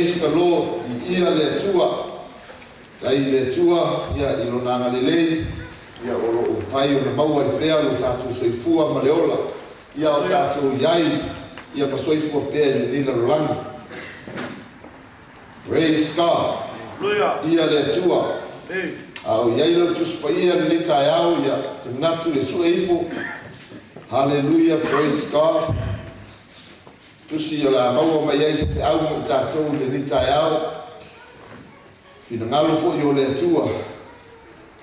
Praise the Lord. Ia le tua. Kai le tua ia ilona ngalelei. Ia oro fai o na maua I pea lo tātou soifua maleola. Ia o tātou iai. Ia pa soifua pea I nila rolangi. Praise God. Ia le tua. Au iai lo tuspa ia ni tai au ia. Tunatu e sueifo. Hallelujah. Praise God. Tusi la maua mai ai se au mo tātou le ni tai au. Fina ngalo fo yo le tua.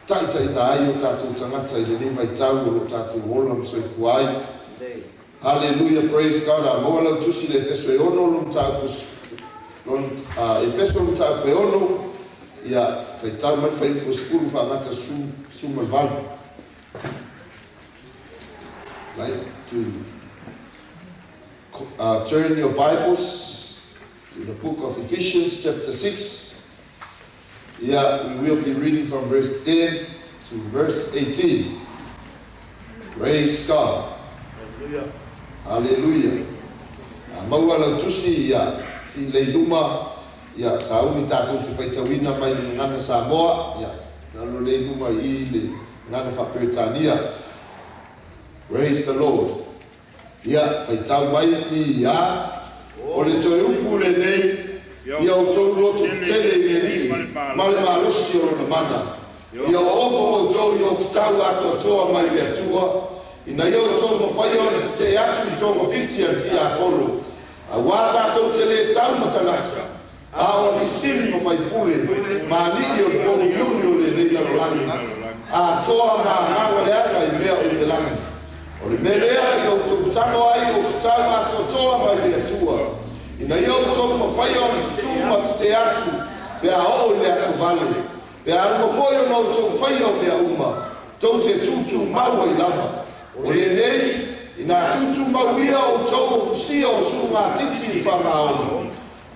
Taita ina ai o tātou tangata I le ni mai tau o tātou ola msoifu ai. Hallelujah. Praise God. A maua lau tusi le feso e ono lo mtau kus. E feso lo mtau pe ono. Ia fai tau mai fai kus furu fa ngata suma valu. Like to turn your Bibles to the book of Ephesians chapter 6. Yeah, we will be reading from verse 10 to verse 18. Praise God. Hallelujah. Hallelujah. Maua lau tusi ya si leiluma ya sauni tātou te whaitawina mai ni ngana Samoa ya nalo leiluma I le ngana Whaperetania. Praise the Lord. Ia whaitau mai I ia o le toi upu le nei ia o tau lotu tele ngeri male marosi o na mana ia o ofo o tau I o whatau ato toa mai le atua ina ia o tau mawhai o le te atu I tau mawhiti a ti a kolo a wata tau tele tau matangata a o ni siri mawhai pule ma ni I o tau yuni o le nei laro langi a toa ma ngawa le anga I mea o le langi o le melea I o tuputano ai o whatau ato toa mai le atua. Ina ia o tōku mawhai o ni tutu ma te atu pe a o le aso vale. Pe a runga foi o nau tōku whai o mea uma. Tau te tutu maua I lama. O le nei, ina tutu mauia o tōku fusia o su ngā titi I whanga o.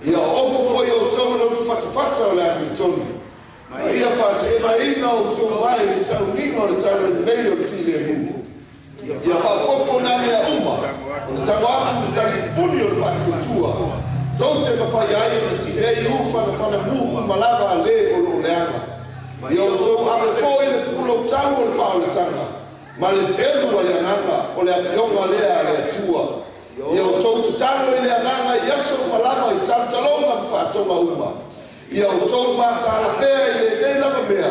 Ia ofo foi o tōku nau whatawhata o le ami tonu. Ma ia whase ema ina o tōku mai I sau nino o le tau le nei o file mungu. Ia whapopo na mea uma, o le tango atu te tangi puni o le whatuatua. Tau te mawhai ai o le tirei ufa na whana muhu malaga le o lo leanga. Ia o tōku ame fōi le pulo tau o le whao le tanga. Ma le pelu a le ananga o le awhionga lea le atua. Ia o tōku te tango I le ananga I aso malaga I tantalonga mi whaatonga uma. Ia o tōku mātara pēa I le lama mea.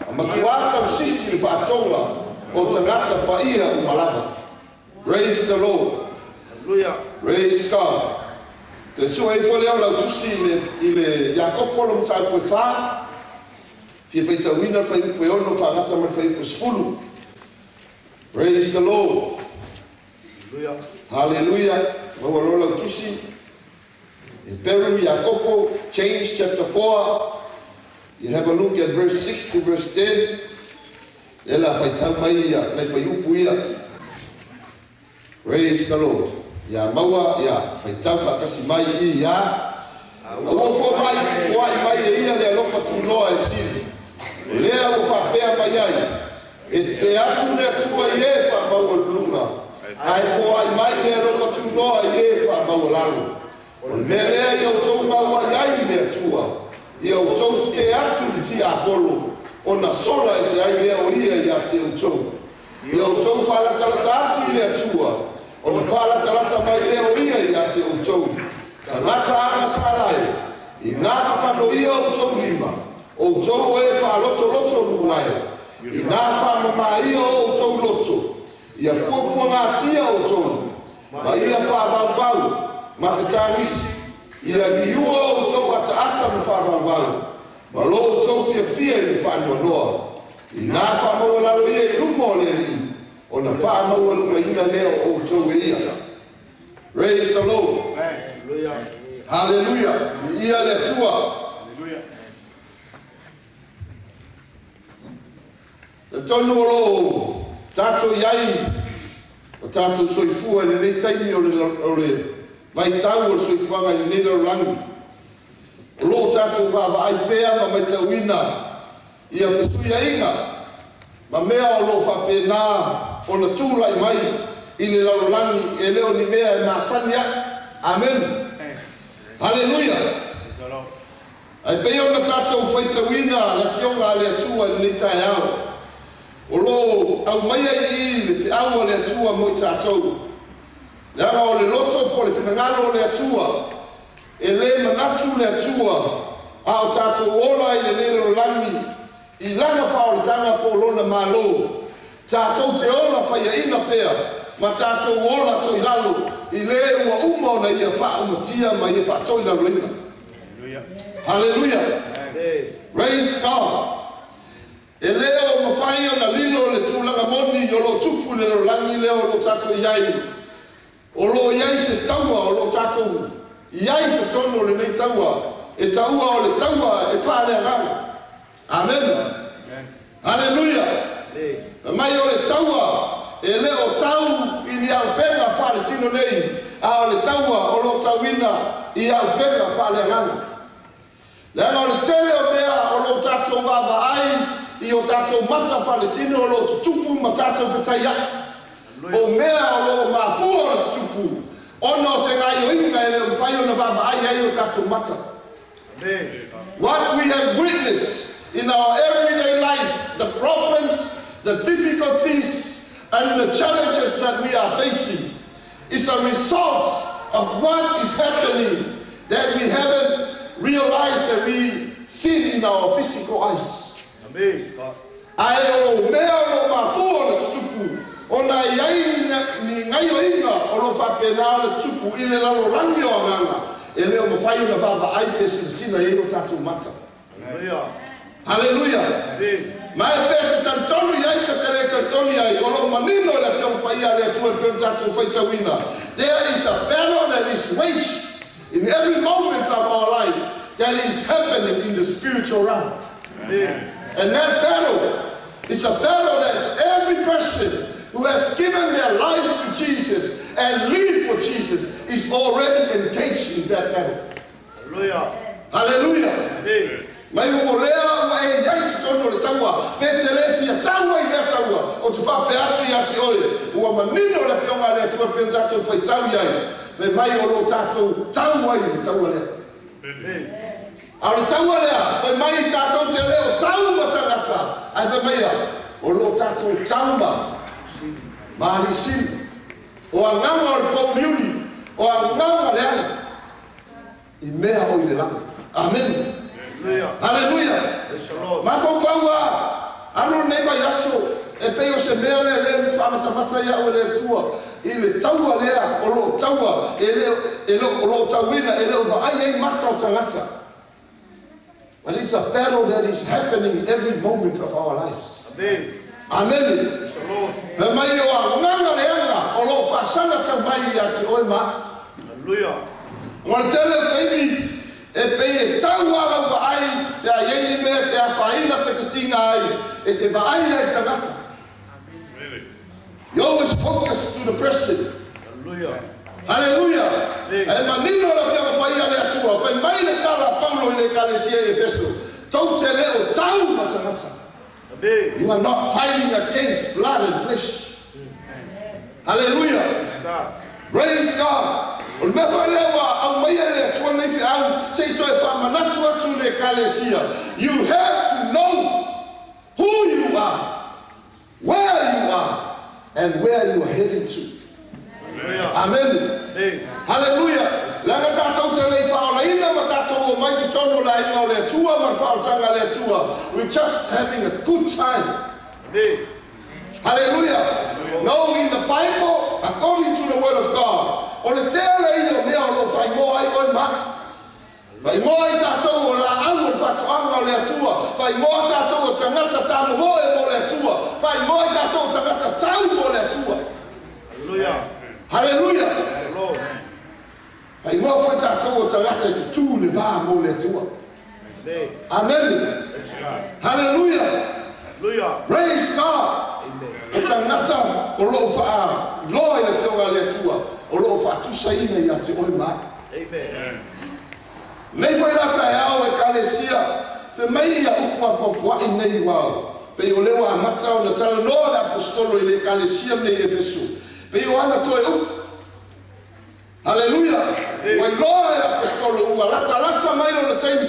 A matuaka o sisi le whaatonga. O tangata pa ia o malanga. Praise the Lord. Hallelujah. Praise God. Te sua I fole au lau tusi I le Iakopo lo mtau koe wha. Fia whaita wina whai upe ono whangata mai whai upe sfulu. Praise the Lord. Hallelujah. Hallelujah. Maua lo lau tusi. In Peru Iakopo, James chapter 4. You have a look at verse 6 to verse 10. Ela whaitau mai ia, nei whaiupu ia. Praise the Lord. Ia maua, ia whaitau whakasi mai I ia. Awofo mai, fuai mai e ia lea lofa tunoa e siri. Lea o whapea mai ai. E te atu lea tua I e wha maua luna. Ai fuai mai lea lofa tunoa I e wha maua lalu. Me lea I o tau maua iai lea tua. I o tau te atu li ti Apollo. O na sola e se ai lea o ia I a te utou. I o tau whala talata atu I lea tua. O na whala talata mai lea o ia I a te utou. Tangata anga salai. I naka whano ia o tau lima. O tau e wha loto loto lungai. I naka whano maa ia o tau loto. Ia puapua ngā tia o tau. Ma ia wha vau vau. Ma whetangisi. Ia niua o tau ata ata ma wha vau vau. Ma lo tau fia I whanua noa. I nā whamaua lalo ia I rumo le ri. O na whamaua lunga ina leo o tau e ia. Praise the Lord. Hallelujah. Hallelujah. I ia le tua. Hallelujah. E tonu o lo tātou iai. O tātou soifua I le taimi o le vai tau o le soifuanga I le nera rangi. O lo tātou whawa ai pēa ma mai tauina ia whesuia inga. Ma mea o lo whape nā o na tūlai mai I le lalolangi e leo ni mea e māsania. Amen. Hallelujah. Ai pei ona tātou whaitawina na fionga le atua ni tai au. O lo au mai ai le whiaua le atua mo i tātou. Le anga o le loto po le whinangalo le atua. E le manatu le atua. A o tātou ola i le lero langi. I lana whaoletanga po lona malo. Tātou te ola whaiaina pea. Ma tātou ola to i lalo. I le ua uma ona ia whaumatia ma ia whaatoi lalo ina. Hallelujah. Praise God. E leo mawhai o na lilo le tūlanga moni o lo tupu le lo langi leo lo tātou iai. O lo iai se taua o lo tātou iai to tono le nei taua. E taua o le taua e whaale anganga. Amen. Hallelujah. Mai o le taua e leo tau i ni au penga whaale tino nei. A o le taua o lo tauina i au penga whaale anganga. Le ana o le tele o mea o lo tātou wawa ai I o tātou mata whaletino o lo tutupu ma tātou whetaiai. O mea o lo mafua o tutupu. Ono se ngai o inga e leo whai o na wawa ai o tātou mata. What we have witnessed in our everyday life, the problems, the difficulties, and the challenges that we are facing is a result of what is happening that we haven't realized that we see in our physical eyes. Ai o mea o mafua o tutupu. O na iai ni ngai o inga o lo whapena o tutupu I le lalo rangi o anganga. E leo mawhai o na wawa ai pe sina I o tātou mata. Hallelujah. Mai pe te tantoni ai pe te re tantoni ai. O lo manino le whiong pai a le atua pe tātou whaitawina. There is a battle that is waged in every moment of our life that is happening in the spiritual realm. And that battle is a battle that every person who has given their lives to Jesus and live for Jesus is already engaged in that battle. Hallelujah. Mai o lea wa e yai te tono le taua, pe te refia taua I lea taua, o te whape atu I ati oe, ua manino le whionga lea tua pe tātou whai tau iai, whai mai o lo tātou taua I le taua lea. A le taua lea, whai mai tātou te leo tau matangata, ai whai mai a, o lo tātou tauma, mahari sini, o a nganga o le pauliuni, o a nganga leana, I mea o I le langa. Amen. Hallelujah. Mako whaua, anu neiva yaso, e peo se mea le whamatamata ia o le tua, I le taua lea, o lo taua, e lo tauina, e leo vaai ei mata o tangata. But it's a battle that is happening every moment of our lives. Amen. Me mai o a nganga leanga, o lo whasanga tau mai I ati oe ma. Ngā tele teimi, e pei e tau ala wa ai, e a yeni mea te a whaina pe te tinga ai, e te vaai ai tangata. You always focus to the present. Hallelujah. E manino la whianga pai ale atua, whai mai le tara Paulo I le kalesia I Efeso, tau te leo tau matangata. You are not fighting against blood and flesh. Hallelujah. Praise God. O le mea whai lewa au mai le atua nei fi au, sei toi whamanatu atu le kalesia. You have to know who you are, where you are, and where you are heading to. Amen. Hallelujah. Langa tātou te lei whaolaina ma tātou o mai te tono la inga o le atua ma whaotanga le atua. We're just having a good time. Hallelujah. No, in the Bible, according to the word of God, o le te lei o mea o lo whai moa I oi ma. Whai moa I tātou o la au o whatoanga o le atua. Whai moa tātou o tangata tāmo moe mo le atua. Whai moa I tātou o tangata tau mo le atua. Hallelujah. Hallelujah. Hai moa whai tātou o tangata I tutu le vā mo le atua. Amen. Hallelujah. Praise God. O tangata o lo wha loa I le whionga le atua. O lo wha tusaina I ate oe ma. Nei whai rata e au e kalesia, te mai ia ukua papua I nei wau. Pe o lewa amata o na tala noa le apostolo I le kalesia nei Efeso. Pe o ana toe uku. Hallelujah. Wai loa e apostolo ua lata mai lo na taimi.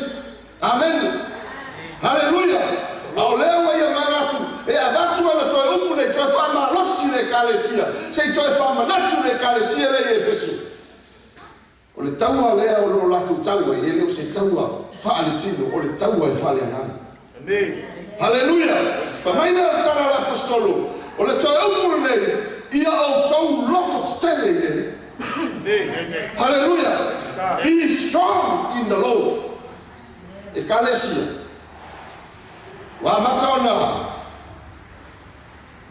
Amen. Hallelujah. Aolewa ia maratu. E avatu ana toi upu le toi fama losi le kalesia. Sei toi fama natu le kalesia le Efeso. O le taua lea o lo latu taua i ele o se taua fa'alitino o le taua e fa'ale anana. Amen. Hallelujah. Pamaina tala l'apostolo. O le toi upu nei ia o tau loko tele i. Amen. Hallelujah. Be strong in the Lord. Ekalesia. Wa mataona.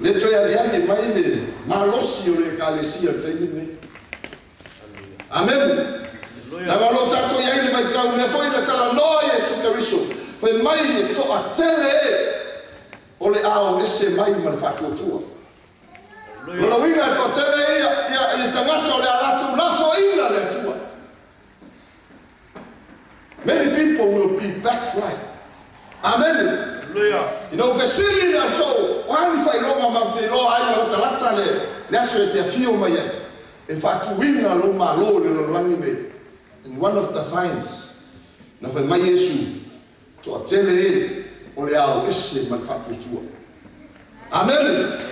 Le toi ya mai me malosi o le ekalesia tele. Amen. Na malo tato ya ni vai tau me foi na tala no Yesu Kristo. Foi mai ni to atele o le ao ese mai mal fatu tua. Lo winga to tele ya tangata o le alatu la foina le tua. Many people will be backslide. Amen. You know, fesili na so wani fai lo mama te lo ai lo talata le aso te fio mai. E fatu winga lo ma lo le lo langi me. And one of the signs na fai mai Yesu to atele o le ao ese mal fatu tua. Amen.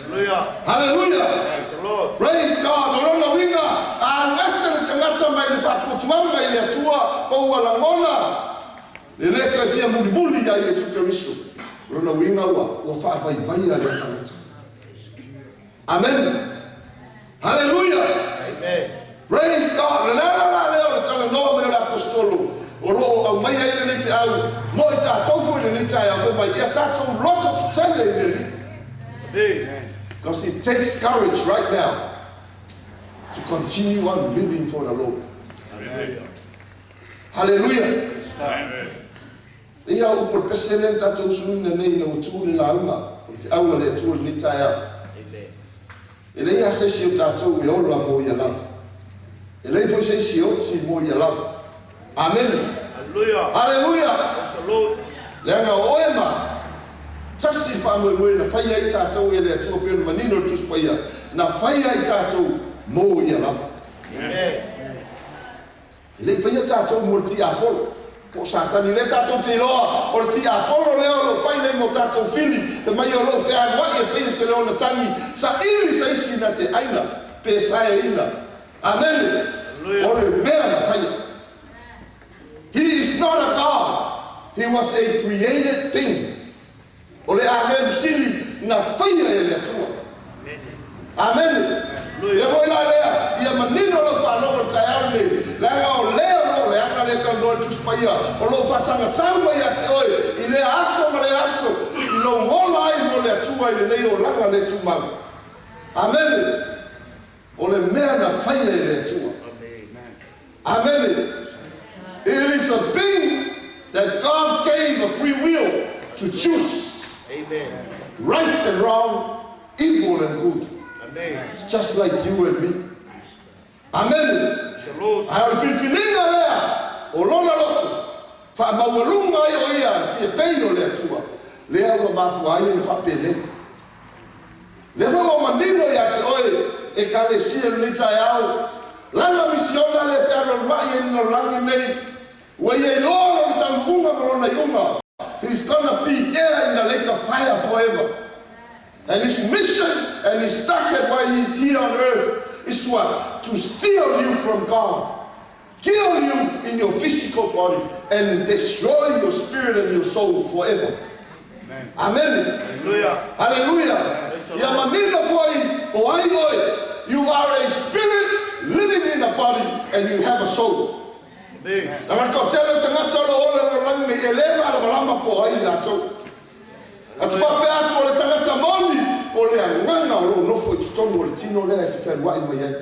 Hallelujah. Praise the Lord. Praise God. Olona winga a wese te ngata mai le fatu tua mai le tua o wala mona. Le leto e fia muli ya Yesu Kristo. Olona winga wa fa vai vai ya le tangata. Amen. Hallelujah. Amen. Praise God. Le tala no me la apostolo. Olo au mai ele le te au. Mo ita tofu le ni tai au mai ia tato loto tele le. Amen. Because it takes courage right now to continue on living for the Lord. Amen. Hallelujah. Amen. Ia o por peselen tato sunna nei no tu le launga. Au le tu ni tai au. Amen. Ele ia se si tato e ola mo ia la. Ele foi se si o si mo ia la. Amen. Hallelujah. Hallelujah. Praise the Lord. Lenga oema. Tasi fa mo mo na fai ai tato ele tu pe manino tu spaya. Na fai ai tato mo ia la. Amen. Ele fai tato mo ti apolo. Po satani le tato te loa o ti apolo le o fai le mo tato fili. Te mai o lo fe a wa e pe se le o tangi. Sa ili sa isi na te aina. Pe sa e ina. Amen. O le mea na fai. He is not a God. He was a created thing. Ole amen sili na faia ele atua. Amen. E voi la lea, ia manino lo fa lo taia le. La o leo le ana le tan do tu spaia. O lo fa sanga tamba ia te oi. I le aso ma le aso. I lo mola ai mo le atua i le o langa le tu mal. Amen. Ole mea na faia ele atua. Amen. It is a thing that God gave a free will to choose. Amen. Right and wrong, evil and good. Amen. It's just like you and me. Amen. Shalom. I have filinga lea, olona loto. Fa mawalunga yo ia, fi peino lea tua. Lea wa mafu ai le fa pele. Le fa o mandino ya te oi, e kalesia lita yao. Lana misiona le fa no vai no langi nei. Wa ye lo tambunga molona yunga. He's gonna be there in the lake of fire forever. And his mission and his target while he's here on earth is to what? To steal you from God. Kill you in your physical body and destroy your spirit and your soul forever. Amen. Amen. Hallelujah. Hallelujah. Yamanina foi oai. You are a spirit living in a body and you have a soul. Amen. Na ko tele tanga tolo ola no lang me eleva la lama po ai na to. At fa pe at o le tanga tamoni o le nganga o no fo tono le tino le te fa wa mai ai.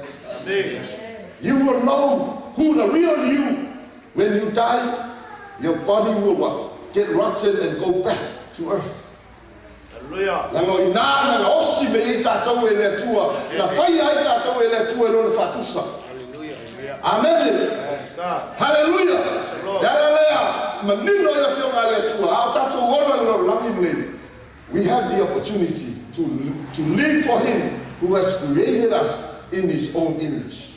Amen. You will know who the real you when you die. Your body will what? Get rotten and go back to earth. Hallelujah. Na ngo ina na osi me ita to we le tua. Na fai ai ta to we le tua lo fatusa. Amen. Hallelujah. We have the opportunity to live for him who has created us in his own image.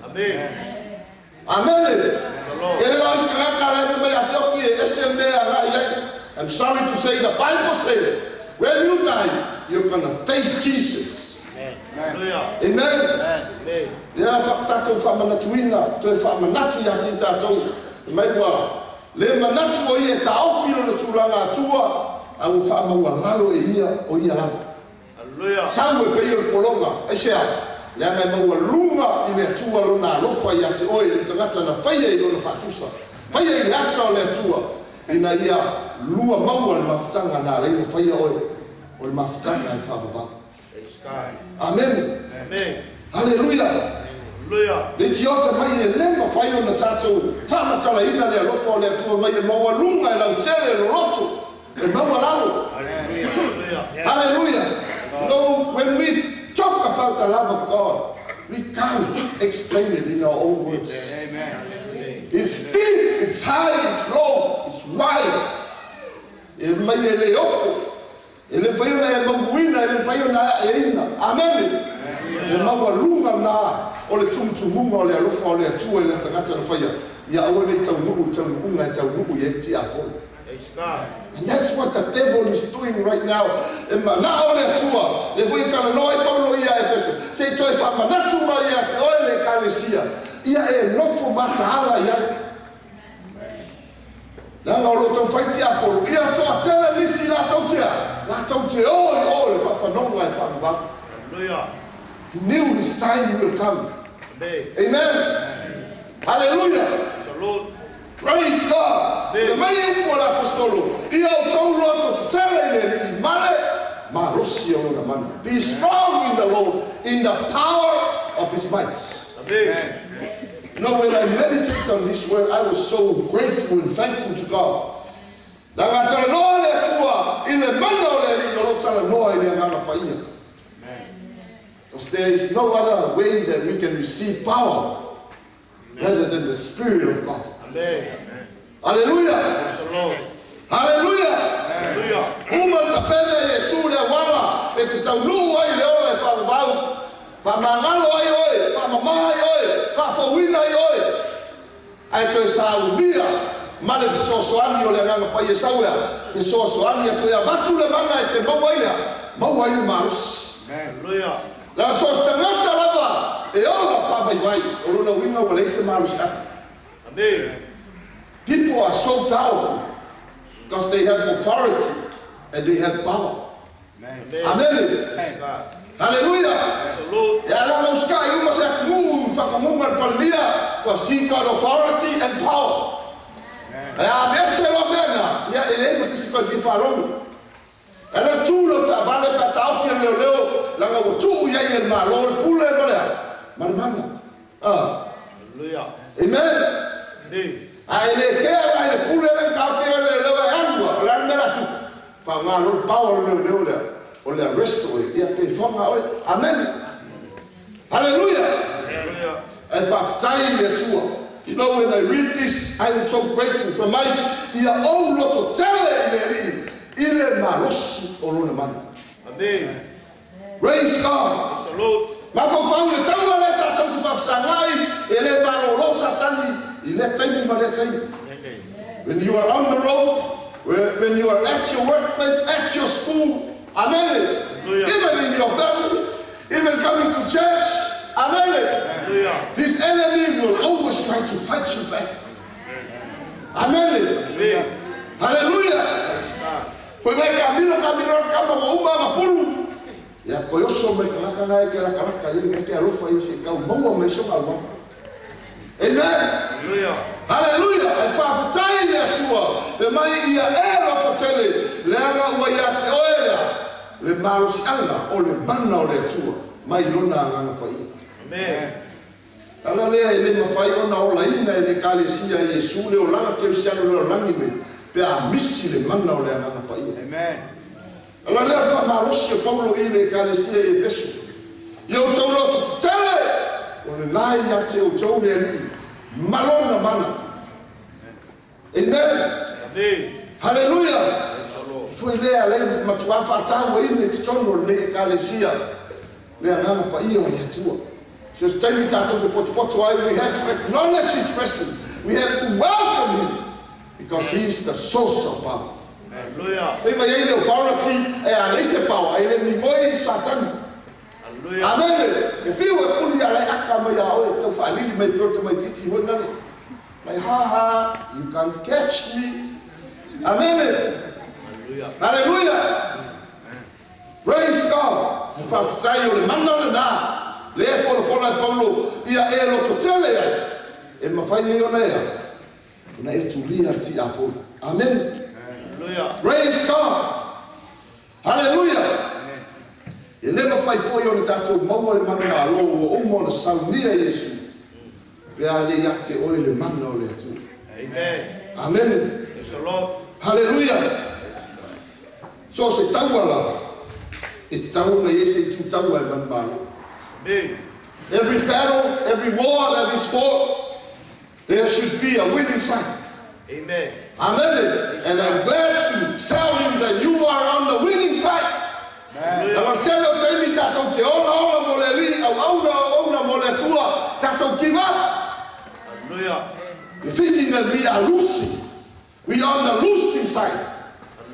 Amen. Amen. I'm sorry to say the Bible says when you die, you're going to face Jesus. Hallelujah. Amen. Amen. Ya faktato famanatuina, to famanatu ya titato. Maiwa, le manatu o ye taofilo na tulanga tua, au fama wangalo ia o ia lava. Hallelujah. Samwe pe yo kolonga, esha. Le mai maua lunga ile tua lona lofa ya te oi tangata na faia i lona fatusa. Faia i hata o le tua. Ina ia lua maua le mafutanga na reino faia oi. O le mafutanga i fama. Amen. Amen. Hallelujah. Hallelujah. Le tiosa mai e lenga fai ona tatou fama tala ina le alofa o le atua mai e maua lunga e lau tere lo roto e maua lalo. Hallelujah. Hallelujah. No, when we talk about the love of God, we can't explain it in our own words. Amen. It's deep, it's high, it's low, it's wide. E mai e le opo. E le fai ona e manguina, e le fai ona e ina. Amen. Le maua lunga na o le tumutumunga o le alofa o le atua i le tangata na faia. Ia aua nei taunuku, taunukunga e taunuku i e ti apo. And that's what the devil is doing right now. Na o le atua, le fai tala noa i paulo ia e feso. Se toi whama natu mai ia te oe le kalesia. Ia e nofo matahala ia. Nanga o lo tau whaiti apolo. Ia toa tele nisi la tau tea. La tau te oi o le whawhanonga e whanua. Hallelujah. He knew his time will come. Amen. Amen. Hallelujah. Salute. Praise God. Amen. The mai upo la apostolo. Ia o tau loa to tele le i male. Ma rosi o na mana. Be strong in the Lord, in the power of his might. Amen. You know, when I meditate on this word, I was so grateful and thankful to God. Nanga tala noa le atua, i le mana o le ringa lo tala noa i le ngana paia. Because there is no other way that we can receive power rather than the Spirit of God. Amen. Hallelujah. Salute. Hallelujah. Hallelujah. Uma tapele Yesu le wala e te taunu ai le ole whamau. Whamangalo ai oi, whamamai oi, whawhawina ai oi. Ai toi saunia, mane te sosoani o le nganga pai e sauea. Te sosoani a toi a vatu le mana e te mauaia. Mauaia marusi. Hallelujah. La sosta ngata lava e ola whawai vai. O runa winga wa leise marusi. Amen. People are so powerful because they have authority and they have power. Amen. Amen. Hallelujah. Salute. Ya la uska yuma se mu whakamunga palmia because he got authority and power. Ya mese lo mena ya ele mese se ko farongo. Ela tulo ta vale pa taufia leo langa o tu ya ye malo pule mala. Marmana. Hallelujah. Amen. Amen. Ai le kera ai le pule le kafe le angua la mera tu. Fa ngalo power le. O le resto ia pe fonga oi. Amen. Hallelujah. Hallelujah. And for time le tua. You know, when I read this, I am so grateful for my ia o lo to tele le ile marosi o lo man. Amen. Praise God. Salute. Ma fa fa le tanga le ta tu fa sangai ele malo satani ile tani ma le tani. When you are on the road, when you are at your workplace, at your school, amen. Hallelujah. Even in your family, even coming to church, amen. Hallelujah. This enemy will always try to fight you back. Amen. Amen. Hallelujah. Pues ve camino kama uma mapulu. Ya koyoso me kalaka ngai kera karaka ye ke alofa ye se ka maua me so maua. Amen. Hallelujah. Hallelujah. E fa fatai le atua. Le mai ia ero totele. Le anga ua ia te oela. Le marosi anga o le mana o le atua. Mai lona anga pa ia. Amen. Ala lea ele mawhai ona o la ina ele kalesia Yesu le o langa ke usiano le o langi me. Pe a misi le mana o le anga pa ia. Amen. Ala lea wha marosi o Paulo i le kalesia Efeso. Ia o tau loto tele. O le nai ia te o tau le ali. Malona mana. Amen. Amen. Hallelujah. Salute. Foi lea le matua whatau i le tono le kalesia. Le anga pa ia o le atua. So it's time we have to acknowledge his presence. We have to welcome him because he is the source of power. Hallelujah. Hey, my authority, and I say power, I let me boy Satan. Hallelujah. Amen. If you were only a Akamaya to find my go to my titi, my ha, you can catch me. Amen. Hallelujah. Hallelujah. Praise God. If I've tried you, man, now. Therefore, for like Paulo, ia ero to tell ya, e mawhai e ona ea, una e turia ti apo. Amen. Hallelujah. Praise God. Hallelujah. E le mawhai foi o le tatou maua le mana a lo o umo na saunia Yesu. Pea le iate oe le mana o le atu. Amen. Amen. Praise the Lord. Hallelujah. So se taua la, e tau na Yesu tu taua e manbalo. Amen. Every battle, every war that is fought, there should be a winning side. Amen. Amen. And I'm glad to tell you that you are on the winning side. And I'm telling you, tato te ona mo le li, au ona mo le tua, tato give up. Hallelujah. You're thinking that we are losing. We are on the losing side.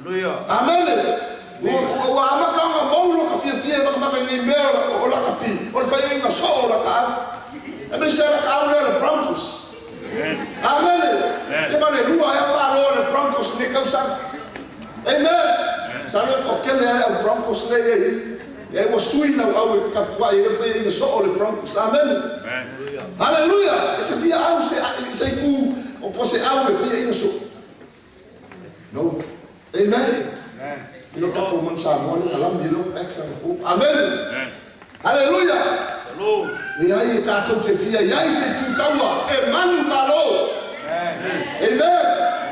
Hallelujah. Amen. Wa amakanga maulo ka fia maka ni mea o la ka pi. O le fai inga so o la ka. E me se la ka au le Broncos. Amen. E ma le lua e pa lo le Broncos ni kausa. Amen. Sa le o kele le Broncos le e. E mo sui na au ka wa e fai inga so o le Broncos. Amen. Hallelujah. E te fia au se ku o po se au e fia inga so. No. Amen. You know, woman Samuel, alam dilo, example. Amen. Hallelujah. Hello. Yai tato te fia, yai se tutawa, Emmanuel. Amen.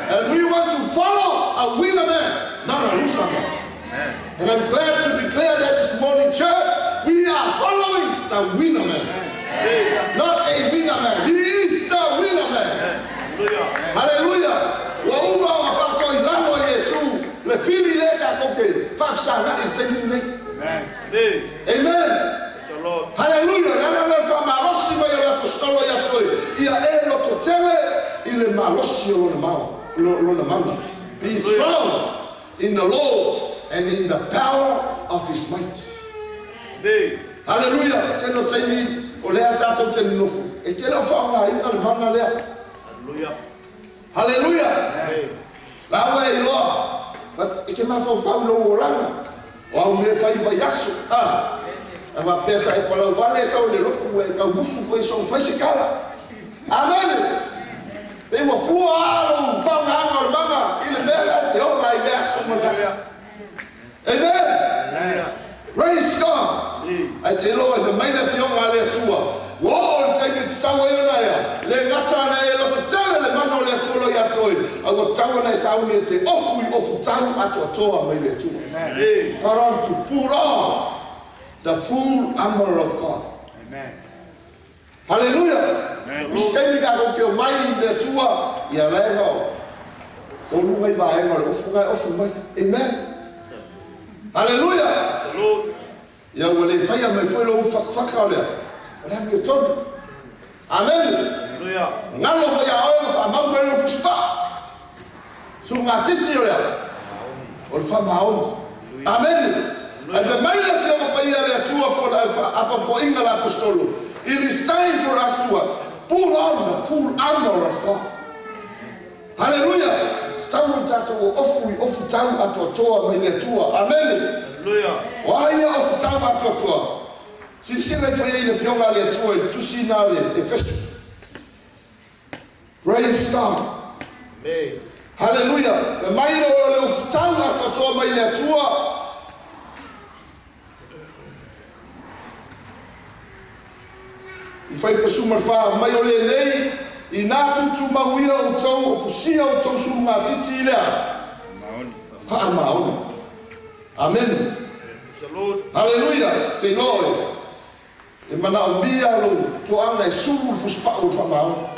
And we want to follow a winner man, not a loser man. And I'm glad to declare that this morning, church, we are following the winner man. Not a winner man. He is the winner man. Hallelujah. Wa uma wa whakoi lano Yesu. Le fili le ka koke whaksana I tenu nei. Amen. Hallelujah. Nana le wha malosi mai o apostolo ia toi. Ia e lo to tele I le malosi o lo na mana. Be strong in the Lord and in the power of his might. Hallelujah. Teno taimi o lea tatou tenu nofu. E ke lo wha ngā ina le mana lea. Hallelujah. Hallelujah. La way Lord. But it came out from Faulo Oranga. Or me fai vai yasu. Ava pesa e pala vale sa o le loko e ka musu foi so fai se kala. Amen. E mo fu alo fa nga mama ile mela te o mai verso mo ya. Amen. Praise God. I tell you the main of your ale tua. Wo take it tawa yona ya. Le ngata na e lo tele le mano le tulo ya toi. Ago tawa na sa uni te ofu tau ato toa mai le tua. Amen. Karam to put on the full armor of God. Amen. Hallelujah. Uskemi ka ko ke mai le tua ya lego. O lu mai va e ofu mai. Amen. Hallelujah. Ya wale faya mai foi lo fakfaka le. Amen. Hallelujah. Ngalo fa ya o fa ma mo lo fuspa. Su ngatiti ola. O fa maon. Amen. Ave mai la fiama pa ia le tua por apa po inga la apostolo. It is time for us to pull on the full armor of God. Hallelujah. Stawu tatu ofu tamu atotoa mai le tua. Amen. Hallelujah. Wa ia ofu tamu atotoa. Si sila foi ele fionga le tua tu sinale Efeso. Praise God. Amen. Hallelujah. The mai le ufutanga katoa mai le tua. I fai pasuma fa mai o le lei I natu tu mawia o tau o fusia o tau su matiti lea. Fa maoni. Amen. Hallelujah. Te noi. E mana o mia lo to anga e suru fuspa o fa maoni.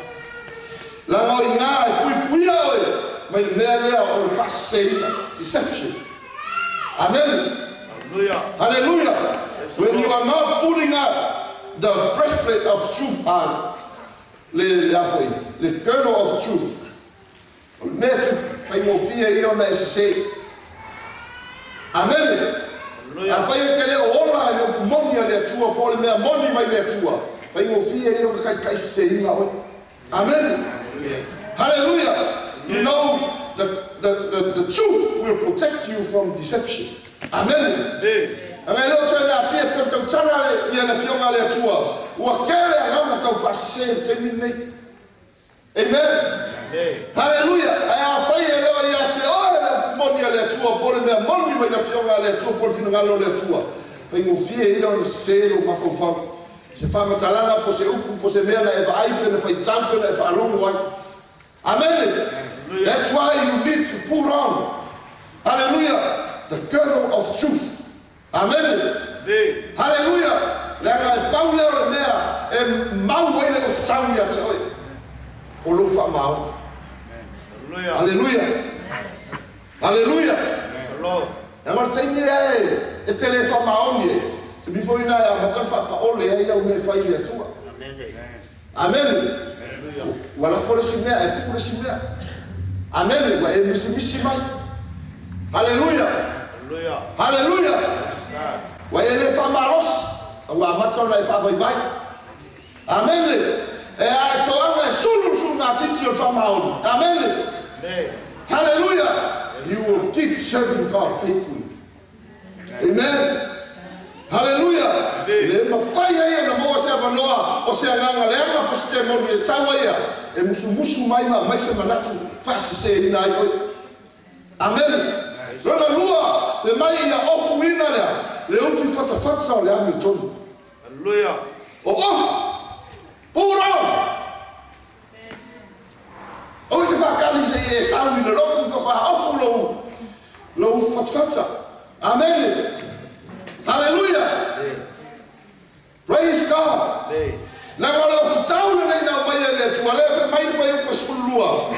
La ngoi ngā e pui oi. Mai mea lea o fa seina. Deception. Amen. Hallelujah. Hallelujah. When you are not putting up the breastplate of truth le girdle of truth. Me tu fai mo fia I ona se. Amen. A fai ke le ola le moni le tua po le me moni mai le tua. Fai mo fia I o kai se ina we. Amen. Hallelujah. You know the truth will protect you from deception. Amen. Amen. Lo tena tie pe te tana ia na fionga le tua. Wa kele ngama ka fa se terminate. Amen. Hallelujah. Ai fai ele ia te o moni le tua po le me moni mai na fionga le tua po fino ngalo le tua. Fai mo fie ia o se lo ma fo se fa matalanga po se upu po se mea na e vai pe na fai tampe na e fa longo ai. Amen. That's why you need to put on, hallelujah, the girdle of truth. Amen. Hallelujah. Lega Paul le mea e mau ele o ftawi a te oi. O lo fa mau. Hallelujah. Hallelujah. Na mar tini e te le fa mau ni. Se mi foi na ya ka fa pa ole e o me fai le tua. Amen. Wala fora si mea e tu si mea. Amen. Wa e misi mai. Hallelujah. Hallelujah. Wa e le fa malos. Wa mato na fa vai. Amen. E a to anga sulu na titi o fa maul. Amen. Hallelujah. You will keep serving God faithfully. Amen. Hallelujah. Le mafaya ia na mo se avanoa o se nganga le anga poste mo ni sawa ia e musu mai se manatu fasi se ina ai. Amen. Rona lua te mai ia ofu ina le ufi fata o le ami tonu. Hallelujah. O off. Pura. O te fakali se e sawi le loku fa ofu lo fata. Amen. Hallelujah. Praise God. Na wala futauna na mai le tuale mai foi o sulua.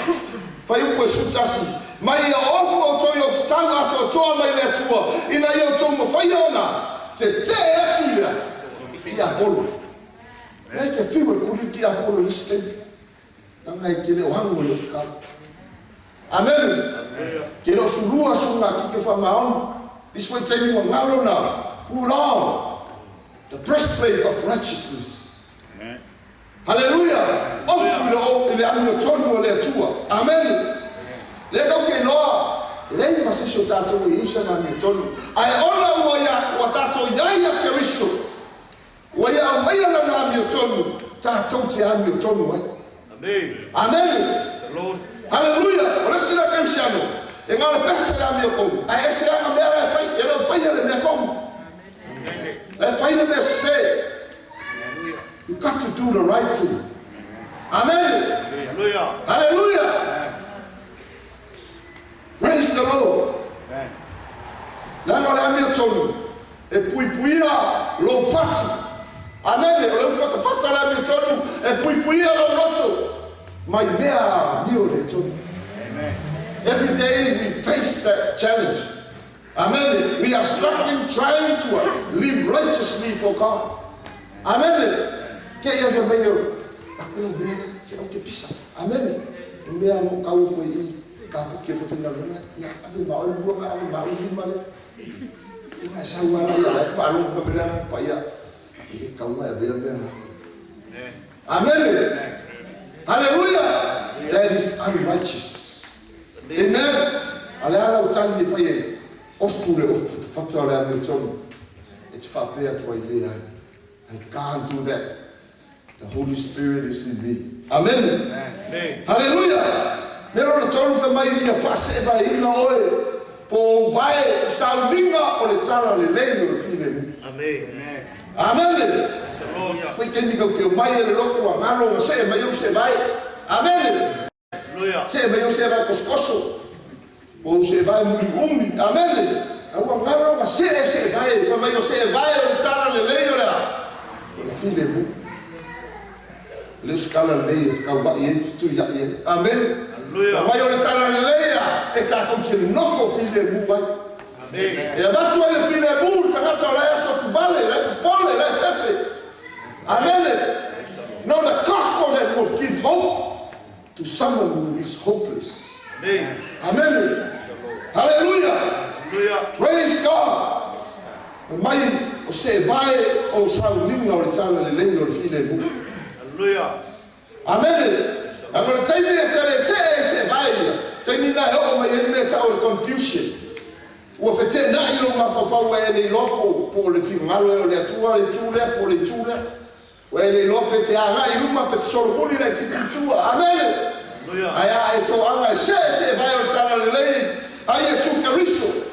Foi o sutasi. Mai ofu o toyo futanga to mai le tua. Ina yo tomo foi ona. Te atuia. Ti apolo. É que fiwa kuri ti apolo liste. Na ngai kile o hango lo ska. Amen. Que lo sulua sunga ki fa maon. This foi teni mo ngalo na. Put on the breastplate of righteousness. Amen. Hallelujah. Offre le anno torno le tua. Amen. Le che no. Lei ma se soltanto isa na mi torno. Ai ona wa tato yaya keriso. Wa ya mai na mi torno. Tato ti anno torno. Amen. Amen. Hallelujah. Ora sila kensiano. E ngala pesa na mi ko. Ai ese na mera fai, ero fai le me ko. Let's find the best say. You got to do the right thing. Amen. Hallelujah. Hallelujah. Praise the Lord. Lama le told e puipuia lo fatu. Amen. Lo fatu la mi told e puipuia lo loto. My mea nio le told. Amen. Every day we face that challenge. Amen. We are struggling, trying to live righteously for God. Amen. Kaya ya bayo, ako yung bela, siya ang kipisa. Amen. Umaya mo kau ko kapok ke fofenga lona, ya ave baul buang ave baul di mana. Ina sawa ya, falong famila pa ya. Kau ma ave ave. Amen. Hallelujah. That is unrighteous. Amen. Ala utangi faye. Offure fatale a mio tono. It's fair to idea. I can't do that. The Holy Spirit is in me. Amen. Amen. Hallelujah. Nero na tono fa mai ia fase vai ina oe. Po vai salvinga o le tara le leino le fine. Amen. Amen. Foi quem diga que o mai le loco a ngalo se mai o se vai. Amen. Hallelujah. Se mai o se vai coscoso. O se vai umi, amen. Agora ngaro ma se vai, fa mai o se vai o tara le leio la. O fine bu. Le scala le ka ba ye tu ya ye. Amen. Hallelujah. Mai o tara le leia e ta tom che no fo fine bu ba. Amen. E va tu le fine bu, ta ta la to vale, la pole, la fefe. Amen. Now the gospel that will give hope to someone who is hopeless. Amen. Amen. Hallelujah. Hallelujah. Praise God. Mai o se vai o sa linga o tala le lengo o file mu. Hallelujah. Amen. I'm going to tell you that say vai. Tell me na ho mai me ta o confusion. O fete na ilo ma fa fa wa le lopo po le fi malo le tua le tule po le tule. Wa le lopo te anga I uma pe solo boli le tua. Amen. Hallelujah. Aya e to anga se vai o tala le lei. Ai Yesu Kristo.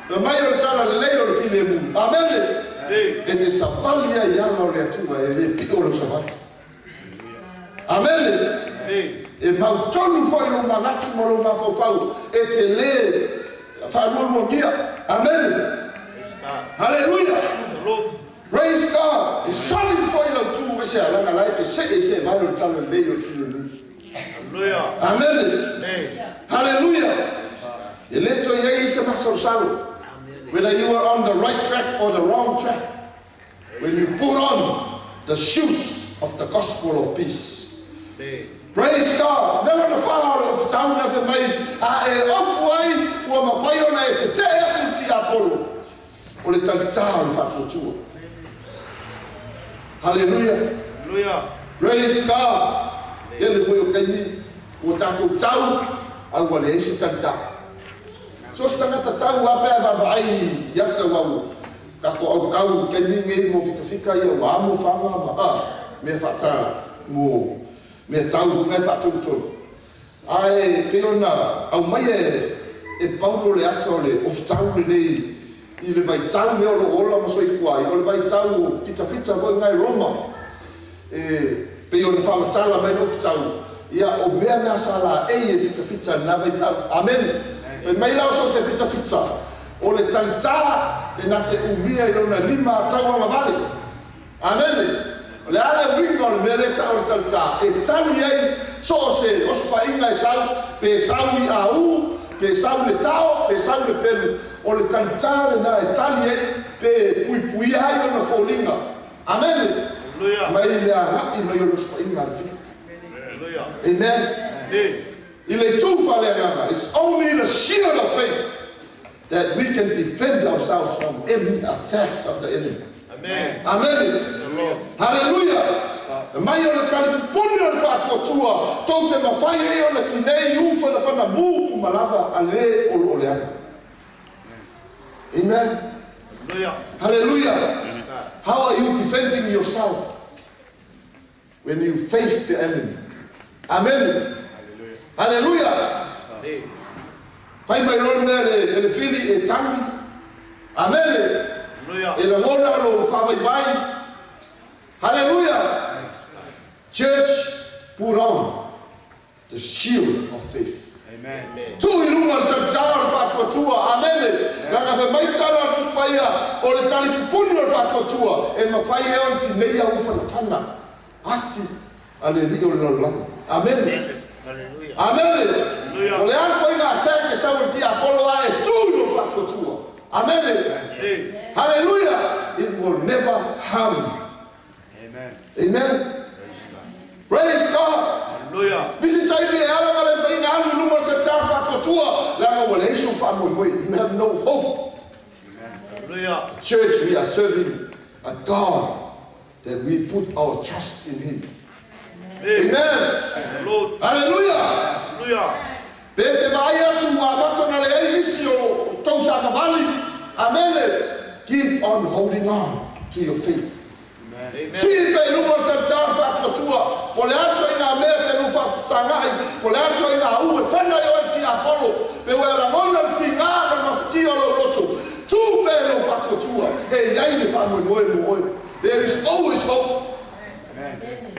Le mai o tala le lei o file mu. Amen. E te sapalia ia o le tua e le pi o le sapalia. Amen. E mau tonu foi no manatu mo lo mafofau e te le fa mo dia. Amen. Hallelujah. Praise God. It's solid for you to say alanga like say vai o tala le lei o file mu. Hallelujah. Amen. Hallelujah. Eleto yei se masosalo. Whether you are on the right track or the wrong track, when you put on the shoes of the gospel of peace. Praise God. Never the fire of town of the maid. Off way, or my fire night to tell you Apollo. Or the town fatu. Hallelujah. Hallelujah. Praise God. Ele foi o caminho, o tato tau, agora esse tanta. So stanga tau apa vai yata wau. Kako au kau caminho mo fica ia wa mo fama ma. Me fata mo me tau me fatu tu. Ai peona au mai e Paulo le atole of tau le ile vai tau me o ola mo soi fuai. O vai tau fita foi ngai Roma. Pe o fala tala me no fitau ia o mea na sala e fita na vai tau. Amen. Pe mai lao so se fita o le tanta e na te umia I lona lima tau ma vale. Amen. Le ala wingo le mele tau tanta e tau ai so se o fa inga sau pe sau I au pe sau le tau pe sau le pelu o le tanta na e tali pe pui ai na folinga. Amen. Hallelujah. Mai le ana I mai o fa inga fi. Hallelujah. Amen. It's only the shield of faith that we can defend ourselves from every attacks of the enemy. Amen. Amen. Hallelujah. Mai o le kali puni o le whātua tau te mawhai e o le tinei u whana mū malava a le o le ana. Amen. Hallelujah. Hallelujah. How are you defending yourself when you face the enemy? Amen. Hallelujah. Fai mai lor mea le fili e tangi. Amen. E la mona lo whawai vai. Hallelujah. Church, put on the shield of faith. Amen. Tu I lunga le tala whātua tua. Amen. Ranga whe mai tala tu spaia o le tali pupuni o whātua tua. E mawhai e on ti neia ufa na whana. Afi. Ale rio le langa. Amen. Hallelujah. Amen. O le ana koe ngā teke sawa ki Apollo a e tū no whātua tua. Amen. Hallelujah. It will never harm. Amen. Amen. Praise God. Hallelujah. Bisi taimi e ala wale whainga anu luma te tā whātua tua. Lama wale isu whamoe moe. You have no hope. Hallelujah. Church, we are serving a God that we put our trust in Him. Amen. Lord. Hallelujah. Hallelujah. Pete vai atu wa mato na le eisi o tau sa kavali. Amen. Keep on holding on to your faith. Amen. Si pe lumo te tar fa tua. O le atu ina me te lu fa sangai. O le atu ina u e fana yo ti Apollo. Pe wa la mona ti nga ma fti o lo loto. Tu pe lo fa tua. E yai le fa mo. There is always hope.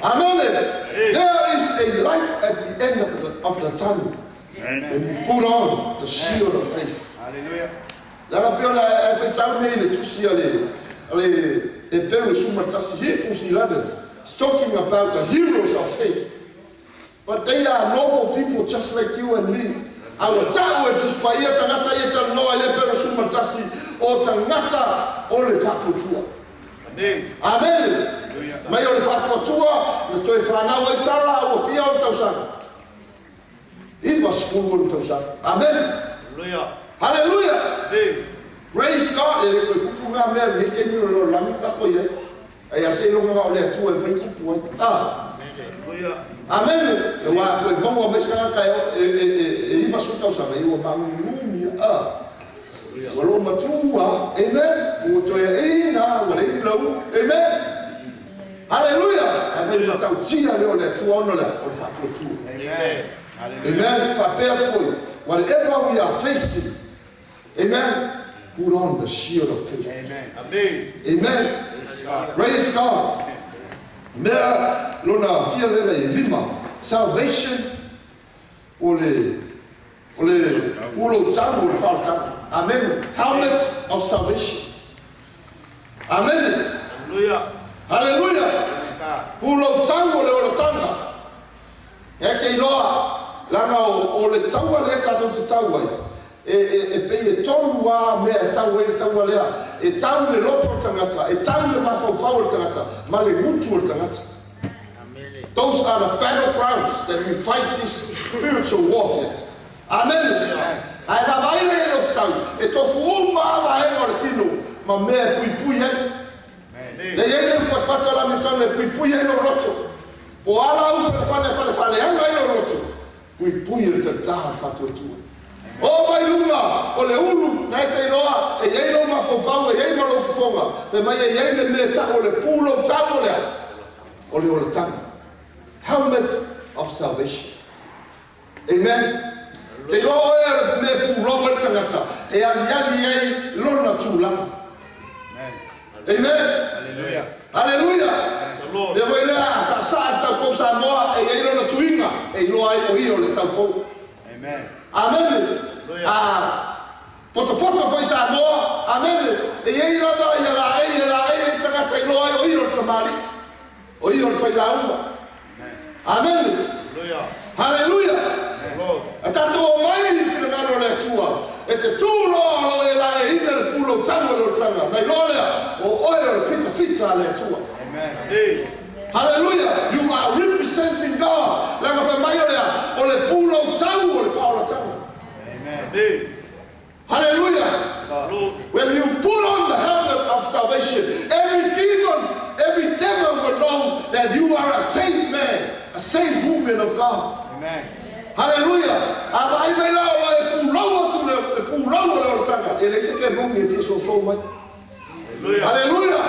Amen. There is a light at the end of the tunnel. When you put on the shield of faith. Hallelujah. Langa peona e te tau nei le tusi ale e peru suma tasi Hebrews 11. It's talking about the heroes of faith. But they are normal people just like you and me. Our tau e tuspaia tangata e ta noa le peru suma tasi o tangata o le whātua tua. Amen. Amen. Mai o le whātua na toi whanau ai sara o fia o tausanga. Iwa sifuru o tausanga. Amen. Hallelujah. Praise God. E le koe kupu ngā mea me ke nio lo lami kako ia. Ai a se longa o le atua e whai kupu ai. Amen. E wā koe maua meska kai e iwa su tausanga. Iwa pangu ngumi. Walo matua. Amen. Ua toi e ina. Wale i lau. Amen. Hallelujah. Amen. Matau tia leo le atua ono le. O le whatua tua. Amen. Whapea toi. Whatever we are facing. Amen. Put on the shield of faith. Amen. Amen. Praise God. Mea lona fia lena I lima. Salvation. Ole ulo tamu le falta. Amen. Helmet of salvation. Amen. Hallelujah. Ulo tamu le ulo tanga. Eke iloa. Lana o le taua le tatou te taua e pei e tonu wā mea e taua e taua lea e tau le lopo tangata e tau le mawhauwhau le tangata ma le mutu le tangata. Those are the battlegrounds that we fight this spiritual warfare. Amen. Ai la vaile e lo tau e tofu o maa e ngore tino ma mea pui pui he. Le yene whawhata la me tau le pui pui he no roto. O ala usa le whane anga i no roto. Pui pui le te taha whatua tua. O mai lunga, o le ulu, na te iloa, e yei no mawhauwhau, e yei ma lo fufonga. Te mai e yei le me ta, o le pūlo tamo lea. O le tamo. Helmet of salvation. Amen. Te iloa e me pūlo le tangata, e ani yei lona tūlanga. Amen. Hallelujah. Le voi lea sa tau pou sa moa e yei lona tuinga e iloa e o hio le tau pou. Amen. Poto foi sa moa. Amen. E yei lona i la e tangata iloa e o hio le tamari. O hio le whairauma. Amen. Hallelujah. E tatou o mai ni whina le tua. E te tūlo e la e ina le pulo tango le tanga. Nei lolea o oe le fita le tua. Hallelujah. You are representing God. Langa fa mai olea o le pulo tango le whaola tango. Hallelujah. When you put on the helmet of salvation, every devil will know that you are a saved man, a saved woman of God. Amen. Hallelujah. Ai mai la o e pulo tu le pulo le tanga. E le se ke mo me fi so mai. Hallelujah.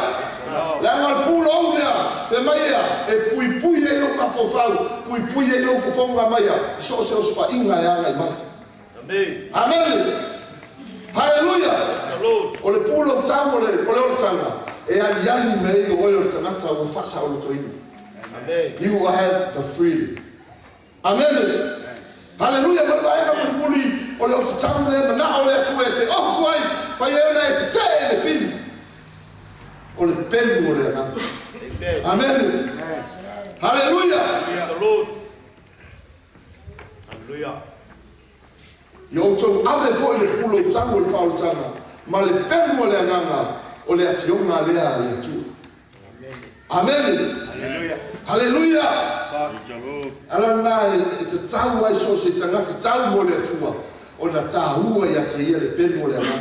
Langa pulo lea te mai e pui e no mafofau, pui e no fofonga mai so spa inga ya mai mai. Amen. Hallelujah. O le pulo tamo le o tanga e ani mei o le tangata o fasa o toini. Amen. You have the freedom. Amen. Hallelujah. But I am puli o le o tamo le na o le tu e te off wai fa ye na e te le film. O le pelu o le ana. Amen. Hallelujah. Hallelujah. Yo to ave foi le pulo tango le fau tanga. Ma le pelu o le ana o le afiona le a tu. Amen. Hallelujah. Ala na te tau ai so se tangata tau mo le tua. O na tahua ia te ia le pelu o le ana.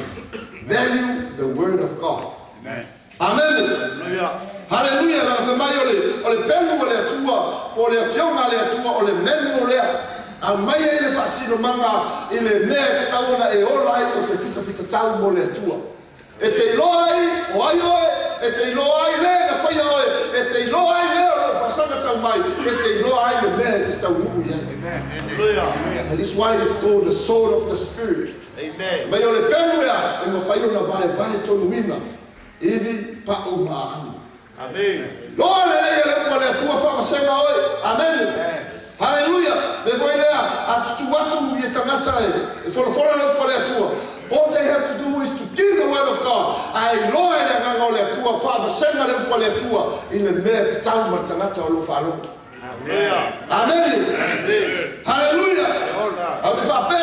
Value the word of God. Amen. Amen. Hallelujah. Na fe mai o le pelu o le tua, o le afiona le tua, o le menu o le a mai e le fasino manga i le mea te tauna e olai o se fita tau mo le tua. E te iloai o ai oe, e te iloai le na whaia oe, e te iloai le o fasanga tau mai, e te iloai le mea te tau uku ia. And this is why it's called the sword of the spirit. Amen. Mai o le pelu ea, e ma whaio na vai tonu ina, iwi pa o maahu. Amen. Loa le le tua whakasenga oe. Amen. Hallelujah. Me foi lea a tuatu i tangata e fora le pale tua. All they have to do is to give the word of God. Ai loa le nganga le tua fa senga le pale tua in the mea tau ma tangata o lo falo. Amen. Hallelujah. Au te fa pe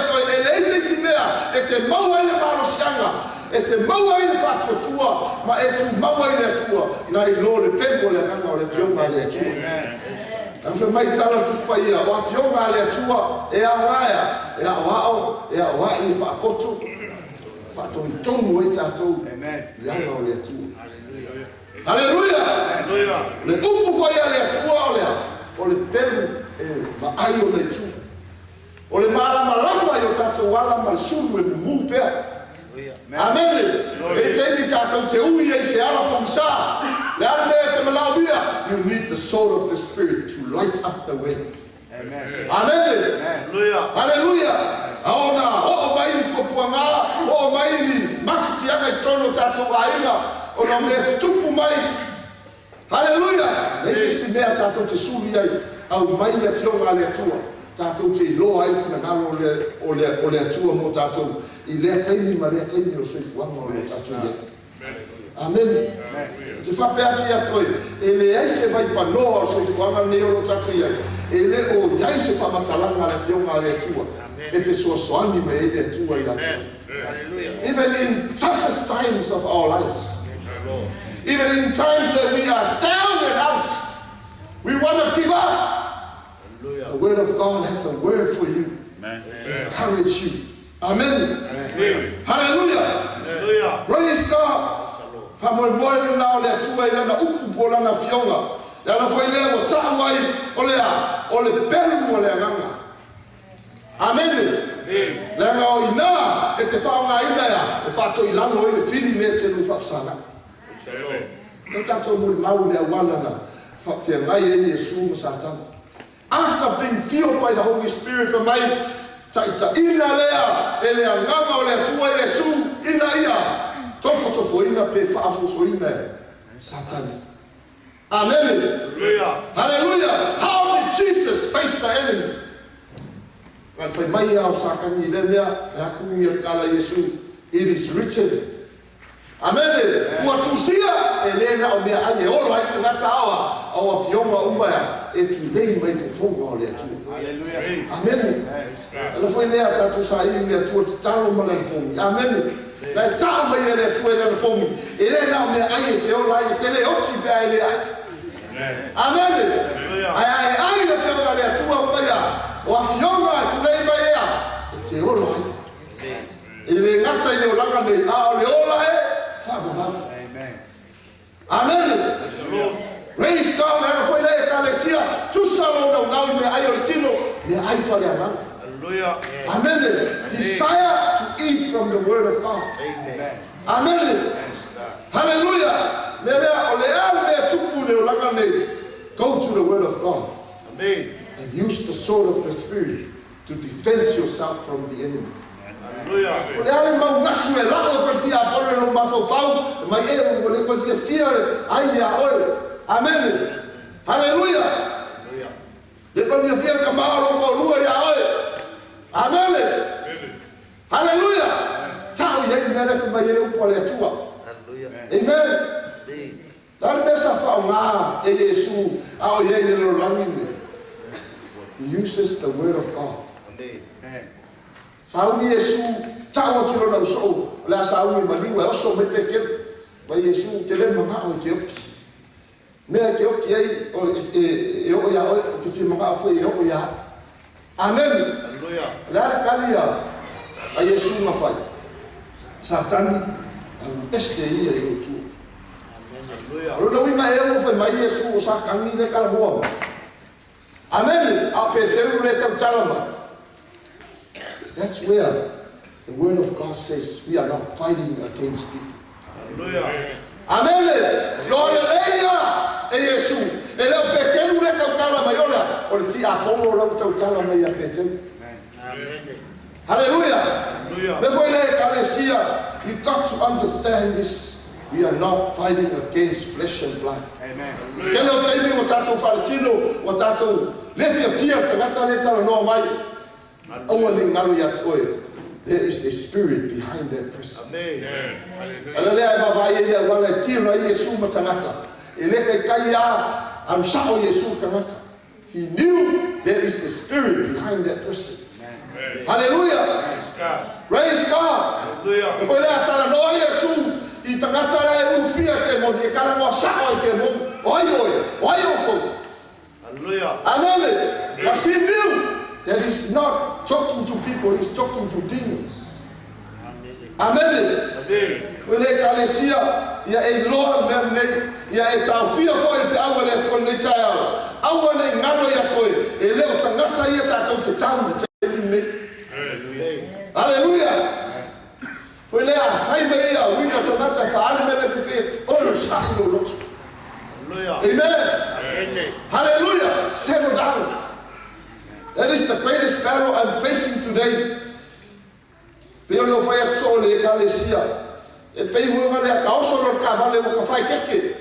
foi e le ise si mea e te mau ele malo sianga e te maua i le whātua ma e tu maua i le atua na i lo le pengo le nganga o le fionga le atua. Ang sa mai tala tuspa ia o a fionga le atua e a ngaia, e a wao, e a wai i whaapoto, whaato i tongu e tātou i anga o le atua. Hallelujah! Le upu whai a le atua o le pelu e ma ai o le tu. O le malama i o tātou wala ma le sulu e mumu pea. Amen. E te tātou te ui e se ala pomisa. Le ala mea te malaubia. You need the sword of the Spirit to light up the way. Amen. Hallelujah. Aona, o mai ni kopuanga, o mai ni mafiti anga i tono tātou aina. O na mea tupu mai. Hallelujah. Leise si mea tātou te suri ai. Au mai le fionga le atua. Tātou te iloa ai fina ngalo o le atua mo tātou. I lea taini ma lea taini o soifuanga o le tātou lea. Amen. Te whapea ki atoi. E le eise vai panoa o soifuanga ne o lo tātou iai. E le o iai se whamatalanga le fionga le atua. E te soasoani me e le atua i atua. Even in toughest times of our lives. Even in times that we are down and out. We want to give up. The word of God has a word for you. To encourage you. Amen. Hallelujah. Praise God. Whamoe nao le atua i lana upu po lana fionga. Le ala whai lea o tāwai o le pelu o le anganga. Amen. Le anga o ina e te whaonga ina ia. E whato i lano i le whini mea te nu whapsana. No tātou mui mau le awana na whapwhia ngai e Yesu ma Satan. After being filled by the Holy Spirit from my ta ina lea e lea ngama o lea tua Yesu ina ia tofo ina pe whaafoso ina Satan. Amen. Hallelujah. How did Jesus face the enemy? Ngal whai mai au sakani le mea e haku ia kala Yesu. It is written. Amen. Ua tusia e lena o mea ane olo hai tangata awa awa fionga umbaya e tu lei mai fufonga o lea tu. Amen. Ala foi lea tatu sa ili lea tu te talo ma lea pomi. Amen. La tau mai lea tu e lea pomi. E lena o mea aie te ola aie te lea oti pea e lea. Amen. Ai le fionga lea tu a umbaya o a fionga tu lei mai ea e te ola ai. E le ngata i leo langa nei a o le ola e Amen. Amen. Praise God. Nana foi lea kalesia. Tu salo na unau me ai o tino me ai fale ana. Hallelujah. Amen. Desire to eat from the word of God. Amen. Hallelujah. Me lea o le ala me tupu le langa nei. Go to the word of God. Amen. And use the sword of the Spirit to defend yourself from the enemy. O le ale mau ngasu e lao ka tia pole no mafofau mai e o le ko fia ai ya oi. Amen. Hallelujah. Le ko fia ka ma ro ko lua ya oi. Amen. Hallelujah. Tau ye ngana fa mai le ko le tua. Amen. Dar besa fa nga e Yesu au ye le lo langi. He uses the word of God. Amen. Sauni Yesu tawa kilo na uso la sauni maliwa oso me peke ba Yesu ke le mama o ke me ke o ke ai o ya o tu fi mama fo e o ya. Amen. Hallelujah. La kalia a Yesu ma fai Satan al ese ia i o tu. Hallelujah. Ro wi ma e o fa mai Yesu o sa kangi le kala mo. Amen. A pe te le ta talama. That's where the word of God says we are not fighting against people. Hallelujah. Amen. Lord, e Yesu. E leo pequeno le tala maiola. O ti apolo lo tala mai a pequeno. Amen. Hallelujah. Before you Ecclesia, you got to understand this. We are not fighting against flesh and blood. Amen. Kelo taimi o tato falatino o tato lefia fia tangata le tala no mai. There is a spirit behind that person. He knew there is a spirit behind that person. Hallelujah. Praise God. Hallelujah. tangata la ufia te mo ni kala mo sa o te mo oi ko. Hallelujah. Amen. But he knew that he's not talking to people, he's talking to demons. Amen. Amen. Wele kalesia ya eloa mene ya etafia fo te awale to le taya. Awale ngalo ya toe ele o tangata ia ta to te tamu te me. Hallelujah. Wele a haibe ia wina tangata fa ale mene fe o sa ilo lot. Hallelujah. Amen. Hallelujah. Settle down. That is the greatest battle I'm facing today. Pero fai sole kalesia. E peivo ngale ka osolo ka vale mo ka fai keke.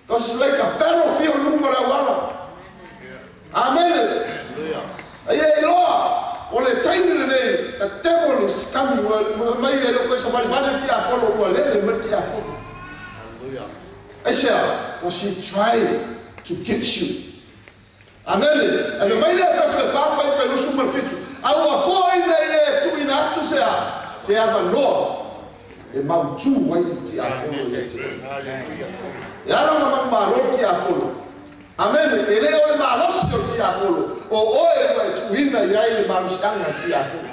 It's like a battlefield number one. Amen. Hallelujah. Aye loa. Ole time le the devil is coming. Mai ele ko sa bali bali ki Apollo ko le mer ki Apollo. Hallelujah. Aisha was she trying to get you. Amen. And the main effort of the fight by the super fit. I will avoid the two in act to say have a law. The Mount 2 why the Apollo. Yaro na maro ki Apollo. Amen. Ele o malos ki Apollo. O oe to win the yai marushanga ki Apollo.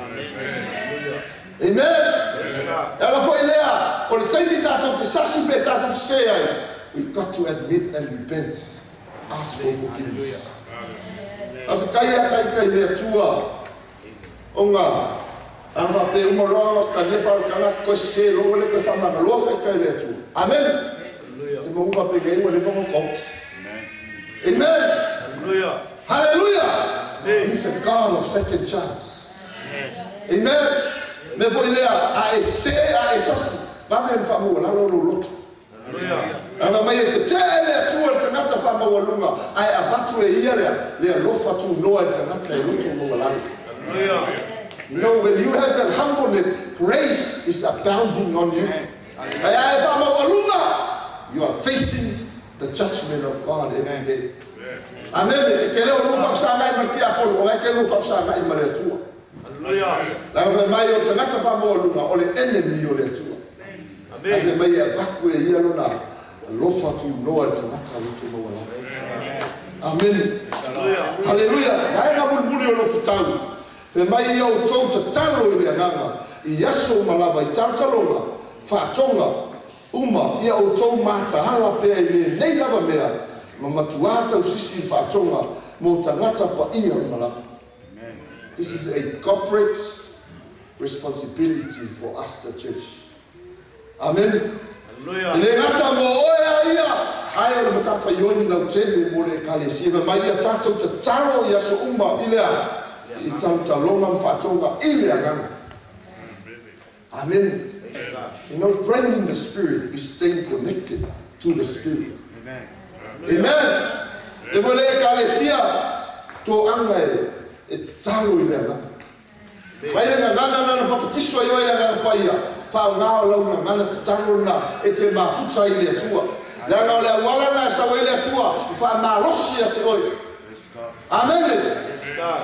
Amen. Ela foi lea. O tem que estar to sasi beta to say we got to admit and repent. Ask for forgiveness. Asa kai le tua. Onga ava pe umoro ka le fa ka ko se lo le ko sama lo kai le tua. Amen. Hallelujah. Se mo va pe ge le fa ko. Amen. Hallelujah. Hallelujah. He's a God of second chance. Amen. Me foi lea a esasi. Va me fa mo la lo lo. Hallelujah. Anga mai te tele tua te ngata fa ma walunga ai abatu e ia le lofa tu noa te ngata e lutu mo walanga. Hallelujah. You know, when you have that humbleness, grace is abounding on you. Ai fa ma walunga, you are facing the judgment of God every day. Amen. Ke leo lofa sa mai marti Apollo, ai ke lofa sa mai mare tua. Hallelujah. La mai o te ngata fa ma walunga o le enemy o le tua. Ave mai e vaku e ia lona lofa tu noa te ngata lutu mo wala. Amen. Hallelujah. Hallelujah. Nai na bulbuli o lofu tau. Fe mai ia o tau te talo i rea nganga. I yaso malava i tartalonga. Whātonga. Uma ia o tau mata hala pēr i me nei lava mea. Ma matuata o sisi whātonga. Mo ta ngata pa ia o malava. This is a corporate responsibility for us, the church. Amen. Hallelujah. Le ngata mo oia ia. Ai o matafa yoni na utele mo le kalesia. Mai ia tātou te taro ia so umba ilea. I tau talonga mwhatonga ilea nganga. Amen. You know, praying in the Spirit is staying connected to the Spirit. Amen. Amen. E mo le kalesia to anga e talo ilea nganga. Mai le ngana na papatiso yo ilea nganga pa ia. Fa ngao lau na ngana te tango na e te mafuta i le tua. La ngao le wala na sa wele tua. Fa malosi a te oi. Amen. Yes, God.